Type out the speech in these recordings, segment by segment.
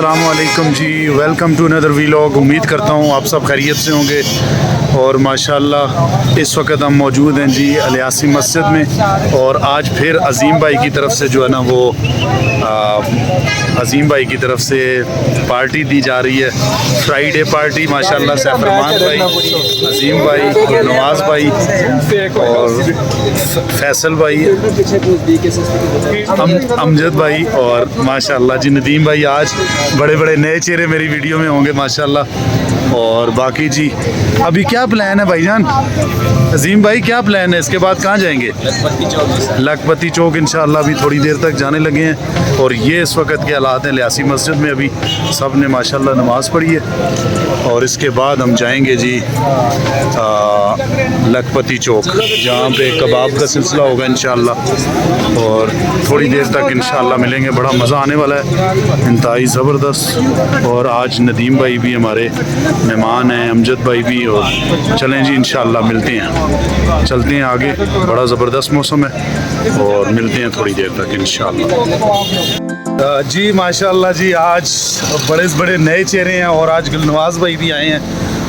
अस्सलामुअलैकुम जी, welcome to another vlog. उम्मीद करता हूँ आप सब खैरियत से होंगे और माशाल्लाह इस वक्त हम मौजूद हैं जी अलियासी मस्जिद में। और आज फिर अज़ीम भाई की तरफ से जो है ना वो अज़ीम भाई की तरफ से पार्टी दी जा रही है, फ्राइडे पार्टी। माशाल्लाह सैफरमान भाई, अज़ीम भाई, नवाज़ भाई और फैसल भाई, अमजद भाई और माशाल्लाह जी नदीम भाई। आज बड़े बड़े नए चेहरे मेरी वीडियो में होंगे माशाल्लाह। और बाकी जी अभी क्या प्लान है भाईजान? अज़ीम भाई क्या प्लान है? इसके बाद कहाँ जाएंगे? लखपति चौक इंशाल्लाह अभी थोड़ी देर तक जाने लगे हैं। और ये इस वक्त के हालात हैं लियासी मस्जिद में। अभी सब ने माशाल्लाह नमाज़ पढ़ी है और इसके बाद हम जाएंगे जी लखपति चौक, जहाँ पे कबाब का सिलसिला होगा इंशाल्लाह। और थोड़ी देर तक इंशाल्लाह मिलेंगे, बड़ा मज़ा आने वाला है, इंतहाई ज़बरदस्त। और आज नदीम भाई भी हमारे मेहमान हैं, अमजद भाई भी। और चलें जी इंशाल्लाह मिलते हैं, चलते हैं आगे। बड़ा ज़बरदस्त मौसम है और मिलते हैं थोड़ी देर तक इंशाल्लाह। जी माशाल्लाह जी आज बड़े बड़े नए चेहरे हैं और आज गुलनवाज भाई भी आए हैं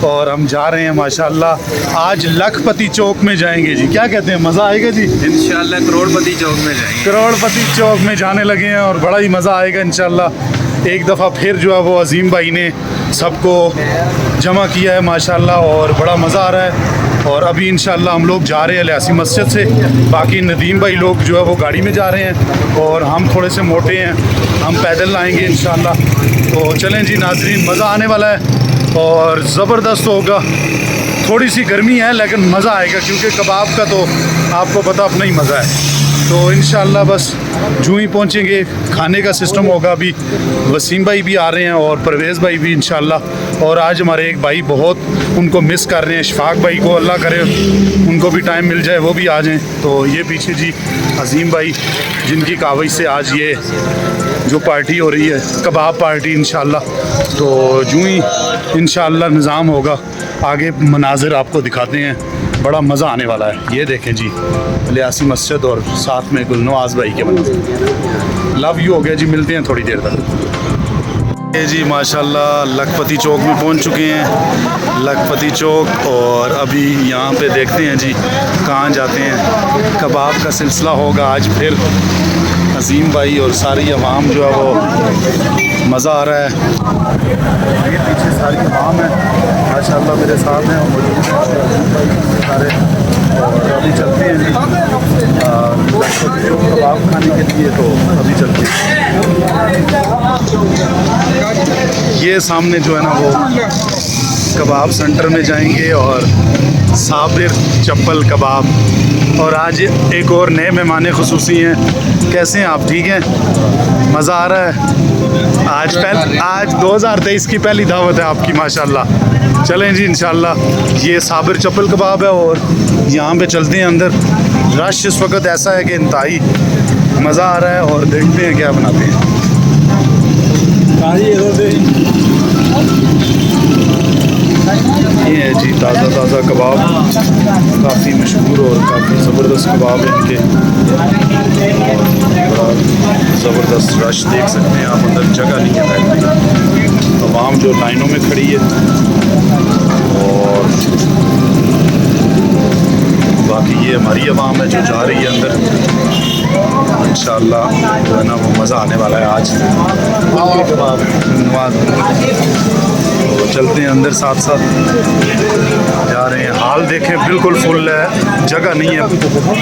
और हम जा रहे हैं माशाल्लाह आज लखपति चौक में जाएंगे जी। क्या कहते हैं, मज़ा आएगा जी? इंशाल्लाह करोड़पति चौक में जाएंगे। करोड़पति चौक में जाने लगे हैं और बड़ा ही मज़ा आएगा इंशाल्लाह। एक दफ़ा फिर जो है वो अज़ीम भाई ने सबको जमा किया है माशाल्लाह और बड़ा मज़ा आ रहा है। और अभी इंशाल्लाह हम लोग जा रहे हैं लियासी मस्जिद से, बाकी नदीम भाई लोग जो है वो गाड़ी में जा रहे हैं और हम थोड़े से मोटे हैं, हम पैदल आएंगे इंशाल्लाह। तो चलें जी नाज़रीन, मज़ा आने वाला है और ज़बरदस्त होगा। थोड़ी सी गर्मी है लेकिन मज़ा आएगा क्योंकि कबाब का तो आपको पता अपना ही मज़ा है। तो इंशाल्लाह बस जूँ ही पहुँचेंगे खाने का सिस्टम होगा। अभी वसीम भाई भी आ रहे हैं और परवेज़ भाई भी इंशाल्लाह। और आज हमारे एक भाई बहुत उनको मिस कर रहे हैं, इशफाक भाई को, अल्लाह करे उनको भी टाइम मिल जाए वो भी आ जाएँ। तो ये पीछे जी अज़ीम भाई जिनकी कावज से आज ये जो पार्टी हो रही है कबाब पार्टी इंशाल्लाह। तो जूँ ही इंशाल्लाह निज़ाम होगा, आगे मनाजिर आपको दिखाते हैं, बड़ा मज़ा आने वाला है। ये देखें जी लियासी मस्जिद और साथ में गुलनवाज भाई के मनाजिर। लव यू हो गया जी, मिलते हैं थोड़ी देर तक। ये जी माशाल्लाह लखपति चौक में पहुंच चुके हैं, लखपति चौक। और अभी यहाँ पे देखते हैं जी कहाँ जाते हैं। कबाब का सिलसिला होगा आज फिर। अज़ीम भाई और सारी अवाम जो है वो मज़ा आ रहा है। ये पीछे सारी अवाम है माशाल्लाह मेरे साथ हैं सारे। और अभी चलते हैं जी कबाब खाने के लिए, तो अभी चलते हैं। ये सामने जो है ना वो कबाब सेंटर में जाएंगे और साबिर चप्पल कबाब। और आज एक और नए मेहमान खुसूसी हैं। कैसे हैं आप? ठीक हैं, मज़ा आ रहा है? आज 2023 की पहली दावत है आपकी माशाल्लाह। चलें जी इंशाल्लाह। ये साबिर चप्पल कबाब है और यहाँ पे चलते हैं अंदर। रश इस वक्त ऐसा है कि इंतहाई मज़ा आ रहा है और देखते हैं क्या बनाते हैं। ये है जी ताज़ा कबाब, काफ़ी मशहूर और काफ़ी ज़बरदस्त कबाब है इनके। ज़बरदस्त रश देख सकते हैं आप, अंदर जगह नहीं है बैठने की। तमाम जो लाइनों में खड़ी है और बाकी ये हमारी अवाम है जो जा रही है अंदर। इंशाल्लाह जो है ना वो मज़ा आने वाला है आज। तो चलते हैं अंदर, साथ साथ जा रहे हैं। हाल देखें बिल्कुल फुल है, जगह नहीं है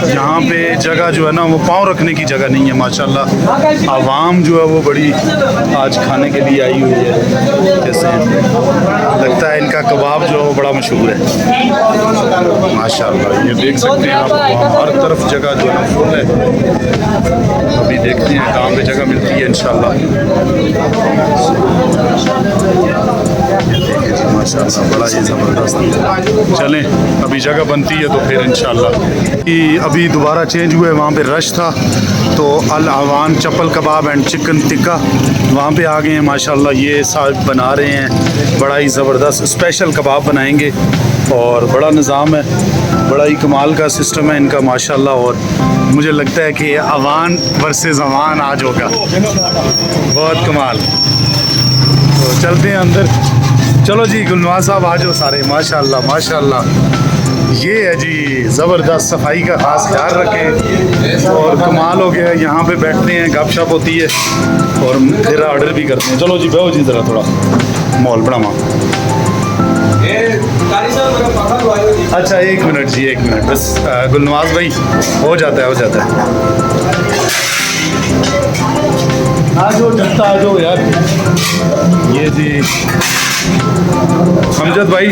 यहाँ पे। जगह जो है ना वो पाँव रखने की जगह नहीं है माशाल्लाह। आवाम जो है वो बड़ी आज खाने के लिए आई हुई है। जैसे लगता है इनका कबाब जो है वो बड़ा मशहूर है माशाल्लाह। ये देख सकते हैं आप, हर तरफ जगह जो है ना फुल है। अभी देखते हैं कहाँ पे जगह मिलती है इंशाल्लाह। माशाल्लाह बड़ा ही ज़बरदस्त। चलें अभी जगह बनती है तो फिर इंशाल्लाह। अभी दोबारा चेंज हुए, वहाँ पे रश था तो अल अवान चप्पल कबाब एंड चिकन टिक्का वहाँ पे आ गए हैं माशाल्लाह। ये साहब बना रहे हैं, बड़ा ही ज़बरदस्त स्पेशल कबाब बनाएंगे और बड़ा निज़ाम है, बड़ा ही कमाल का सिस्टम है इनका माशाल्लाह। और मुझे लगता है कि अवान वर्सेस अवान आज होगा, बहुत कमाल। तो चलते हैं अंदर। चलो जी गुलनवाज साहब आ जाओ सारे। माशाल्लाह माशाल्लाह। ये है जी ज़बरदस्त, सफाई का खास ख्याल रखें और कमाल हो गया। यहाँ पे बैठते हैं, गपशप होती है और फिर ऑर्डर भी करते हैं। चलो जी बेहो जी ज़रा थोड़ा मॉल बढ़ावा। अच्छा एक मिनट जी, एक मिनट बस। गुलनवाज भाई हो जाता है, हो जाता है। आ जाओ जनता, आ जाओ यार। ये जी अमजद भाई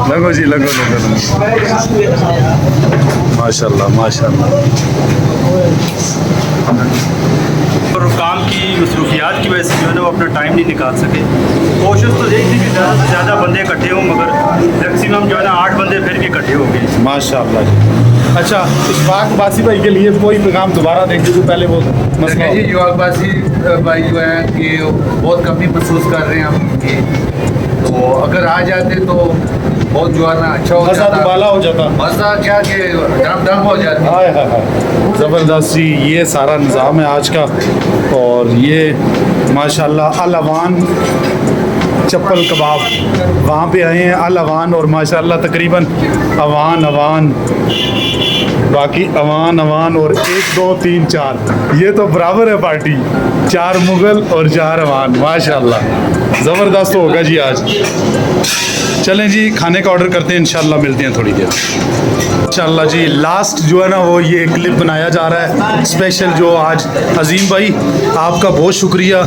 लगो जी, लगो लगो लगो। माशाल्लाह माशाल्लाह। और काम की मसरूफियात की वजह से जो है ना वो अपना टाइम नहीं निकाल सके। कोशिश तो यही थी कि ज़्यादा से ज़्यादा बंदे इकट्ठे हों, मगर मैक्सिमम जो है ना 8 बंदे फिर भी इकट्ठे हो गए। माशाल्लाह जी। अच्छा, इशफाक बासी भाई के लिए कोई पैगाम दोबारा देंगे जो पहले वो मसला जी युवाबासी भाई जो है कि बहुत कमी महसूस कर रहे हैं हम कि, तो अगर आ जाते तो बहुत जो है ना अच्छा हो मज़ा जाता। दुबाला हो जाता। मज़ा क्या कि दम दम हो जाती। हाय हाय हाय, ज़बरदस्त जी। ये सारा निज़ाम है आज का। और ये माशाल्लाह अल अवान चप्पल कबाब, वहाँ पे आए हैं अल अवान। और माशाल्लाह तकरीबन अवान अवान, बाकी अवान अवान और 1 2 3 4, ये तो बराबर है पार्टी। 4 मुग़ल और 4 अवान। माशाल्लाह ज़बरदस्त होगा जी आज। चलें जी खाने का ऑर्डर करते हैं, इंशाल्लाह मिलते हैं थोड़ी देर। इंशाल्लाह जी लास्ट जो है ना वो ये क्लिप बनाया जा रहा है स्पेशल। जो आज अजीम भाई आपका बहुत शुक्रिया,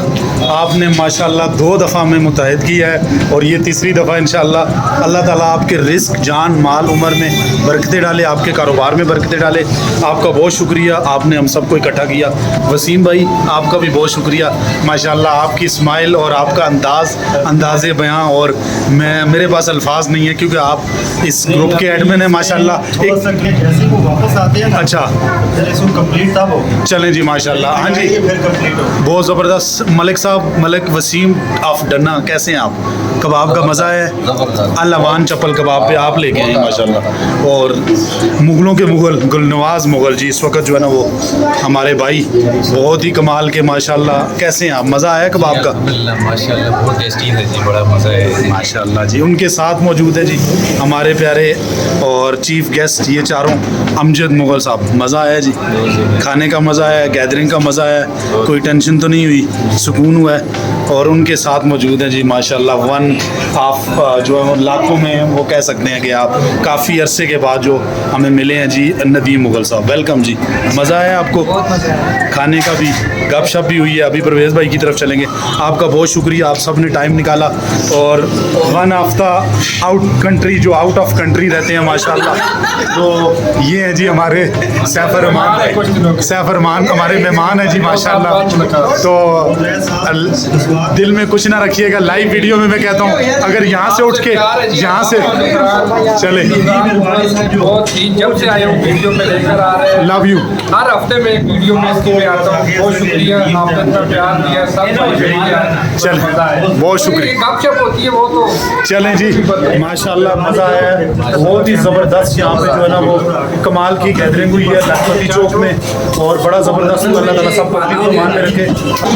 आपने माशाल्लाह 2 दफ़ा में मुतहद किया है और ये तीसरी दफ़ा इंशाल्लाह। अल्लाह ताला आपके रिस्क, जान, माल, उम्र में बरकतें डाले, आपके कारोबार में बरकतें डाले। आपका बहुत शुक्रिया, आपने हम सबको इकट्ठा किया। वसीम भाई आपका भी बहुत शुक्रिया, माशाल्लाह आपकी स्माइल और आपका अंदाज़े बयां, और मेरे पास अल्फाज नहीं है क्योंकि आप इस ग्रुप के एडमिन हैं माशाल्लाह। एक जैसे वो वापस आते हैं ना, अच्छा कंप्लीट था वो। चलें जी माशाल्लाह। हाँ जी फिर कंप्लीट हो। बहुत ज़बरदस्त। मलिक साहब, मलिक वसीम ऑफ डन्ना, कैसे हैं आप? कबाब का मज़ा है। अल अवान चप्पल कबाब पे आप लेके आए माशाल्लाह। और मुग़लों के मुग़ल गुलनवाज मुग़ल जी इस वक्त जो है ना वो हमारे भाई बहुत ही कमाल के माशाल्लाह। कैसे हैं आप? मज़ा आया कबाब का? माशाल्लाह बहुत टेस्टी है जी, बड़ा मज़ा है माशाल्लाह जी। उनके साथ मौजूद है जी हमारे प्यारे और चीफ गेस्ट ये चारों, अमजद मुग़ल साहब। मज़ा आया जी, खाने का मज़ा आया, गैदरिंग का मज़ा आया, कोई टेंशन तो नहीं हुई, सुकून हुआ है। और उनके साथ मौजूद हैं जी माशाल्लाह वन ऑफ जो है वो लाखों में वो कह सकते हैं कि आप काफ़ी अरसे के बाद जो हमें मिले हैं जी नदीम मुग़ल साहब। वेलकम जी। मज़ा आया आपको? खाने का भी, गपशप भी हुई है। अभी परवेज़ भाई की तरफ चलेंगे। आपका बहुत शुक्रिया, आप सब ने टाइम निकाला। और one of the out country, जो आउट ऑफ कंट्री रहते हैं माशाल्लाह, तो ये हैं जी हमारे सैफ रहमान हमारे मेहमान हैं जी माशाल्लाह। तो दिल में कुछ ना रखिएगा, लाइव वीडियो में मैं कहता हूँ अगर यहाँ से उठ के यहाँ से चले। बहुत ही जब से आए हूँ वीडियो में लेकर आ रहे हैं, लव यू। हर हफ्ते में एक वीडियो में इसको मैं आता हूँ। बहुत शुक्रिया, आपने इतना प्यार दिया, सब शुक्रिया। चल बहुत शुक्रिया। गपशप होती है वो तो चलें जी माशाल्लाह मज़ा आया है। बहुत ही ज़बरदस्त यहाँ पे जो है ना वो कमाल की गैदरिंग हुई है लखपति चौक में, और बड़ा ज़बरदस्त। अल्लाह ताला सब को मान में रखे।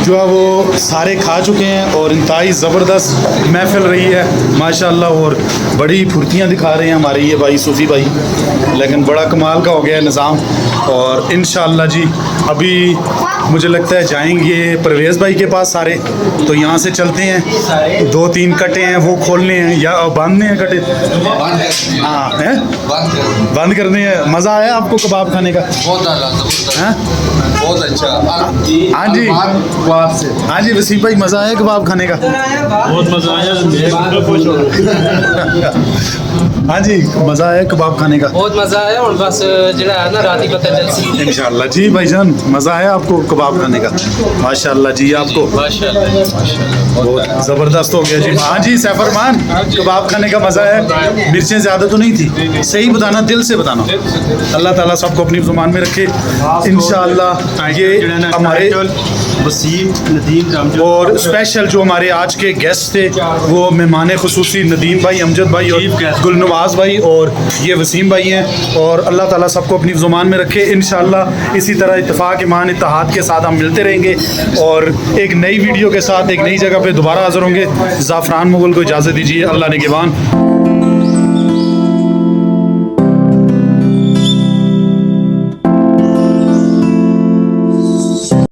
जो है वो सारे खा चुके हैं और इंतहाई ज़बरदस्त महफिल रही है माशाल्लाह। और बड़ी फुर्तियाँ दिखा रहे हैं हमारे ये भाई सूफ़ी भाई, लेकिन बड़ा कमाल का हो गया है निज़ाम। और इंशाअल्लाह जी अभी मुझे लगता है जाएंगे परवेज़ भाई के पास सारे, तो यहाँ से चलते हैं। 2-3 कटे हैं वो खोलने हैं या बांधने हैं कटे? हाँ हैं, बंद करने हैं। मज़ा आया आपको कबाब खाने का? बहुत हैं? बहुत अच्छा। हाँ जी हाँ जी वसीम भाई मज़ा आया कबाब खाने का? बहुत मज़ा आया। हाँ जी मज़ा आया कबाब खाने का? बहुत मज़ा आया। और बस जड़ा है ना रात ही पता चलती। इंशाल्लाह जी भाईजान मज़ा आया आपको कबाब खाने का? माशाल्लाह जी आपको बहुत ज़बरदस्त हो गया जी। हाँ जी सैफरमान, कबाब खाने का मज़ा है? मिर्चें ज़्यादा तो नहीं थी? सही बताना, दिल से बताना। अल्लाह ताला सबको अपनी ज़ुबान में रखे इंशाल्लाह। ये हमारे वसीम, नदीम, अमजद और स्पेशल जो हमारे आज के गेस्ट थे वो मेहमान खुसूसी नदीम भाई, अमजद भाई Chief और guest। गुलनवाज भाई और ये वसीम भाई हैं। और अल्लाह ताला सबको अपनी ज़ुबान में रखे। इंशाल्लाह इसी तरह इत्तेफाक ईमान इत्तेहाद के साथ हम मिलते रहेंगे और एक नई वीडियो के साथ एक नई जगह पे दोबारा हाज़िर होंगे। ज़ाफ़रान मुग़ल को इजाज़त दीजिए। अल्लाह निगहबान।